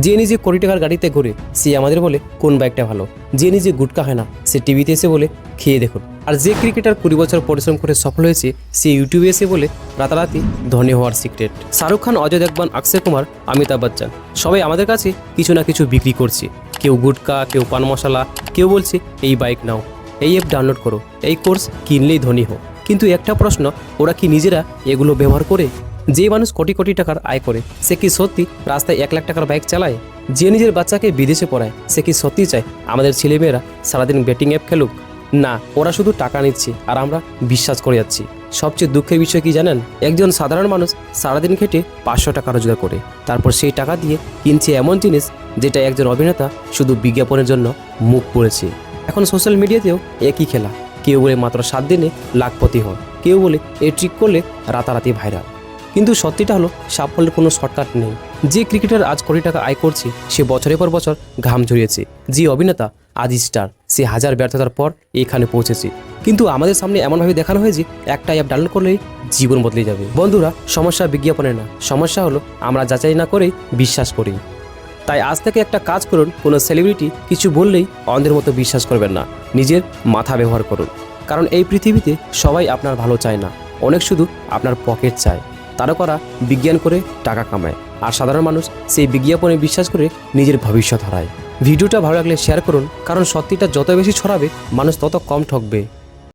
যে নিজে কোটি টাকার গাড়িতে ঘুরে সে আমাদের বলে কোন বাইকটা ভালো। যে নিজে গুটকা খায় না সে টিভিতে এসে বলে খেয়ে দেখুন। আর যে ক্রিকেটার 20 বছর পরিশ্রম করে সফল হয়েছে সে ইউটিউবে এসে বলে রাতারাতি ধনী হওয়ার সিক্রেট। শাহরুখ খান, অজয় দেবগন, অক্ষয় কুমার, অমিতাভ বচ্চন সবাই আমাদের কাছে কিছু না কিছু বিক্রি করছে। কেউ গুটকা, কেউ পান মশলা, কেউ বলছে এই বাইক নাও, এই অ্যাপ ডাউনলোড করো, এই কোর্স কিনলেই ধনী হো। কিন্তু একটা প্রশ্ন, ওরা কি নিজেরা এগুলো ব্যবহার করে? যে মানুষ কোটি কোটি টাকার আয় করে সে কি সত্যি রাস্তায় 1 লাখ টাকার বাইক চালায়? যে নিজের বাচ্চাকে বিদেশে পড়ায় সে কি সত্যি চায় আমাদের ছেলেমেয়েরা সারাদিন ব্যাটিং অ্যাপ খেলুক? না, ওরা শুধু টাকা নিচ্ছে আর আমরা বিশ্বাস করে যাচ্ছি। সবচেয়ে দুঃখের বিষয় কি জানেন? একজন সাধারণ মানুষ সারাদিন খেটে 500 টাকা রোজগার করে, তারপর সেই টাকা দিয়ে কিনছে এমন জিনিস যেটা একজন অভিনেতা শুধু বিজ্ঞাপনের জন্য মুখ পড়েছে। এখন সোশ্যাল মিডিয়াতেও একই খেলা। কেউ বলে মাত্র 7 দিনে লাখপতি হয়, কেউ বলে এই ট্রিক করলে রাতারাতি ভাইরাল। কিন্তু সত্যিটা হলো সাফল্যের কোনো শর্টকাট নেই। যে ক্রিকেটার আজ কোটি টাকা আয় করছে সে বছরের পর বছর ঘাম ঝরিয়েছে। যে অভিনেতা আজ স্টার সে হাজার ব্যর্থতার পর এখানে পৌঁছেছে। কিন্তু আমাদের সামনে এমনভাবে দেখানো হয়েছে একটা অ্যাপ ডাউনলোড করলেই জীবন বদলে যাবে। বন্ধুরা, সমস্যা বিজ্ঞাপনে না, সমস্যা হলো আমরা যাচাই না করেই বিশ্বাস করি। তাই আজ থেকে একটা কাজ করুন, কোনো সেলিব্রিটি কিছু বললেই অন্ধের মতো বিশ্বাস করবেন না, নিজের মাথা ব্যবহার করুন। কারণ এই পৃথিবীতে সবাই আপনার ভালো চায় না, অনেক শুধু আপনার পকেট চায়। তারকারা বিজ্ঞান করে টাকা কামায়, আর সাধারণ মানুষ সেই বিজ্ঞাপনে বিশ্বাস করে নিজের ভবিষ্যৎ হারায়। ভিডিওটা ভালো লাগলে শেয়ার করুন, কারণ সত্যিটা যত বেশি ছড়াবে মানুষ তত কম ঠকবে।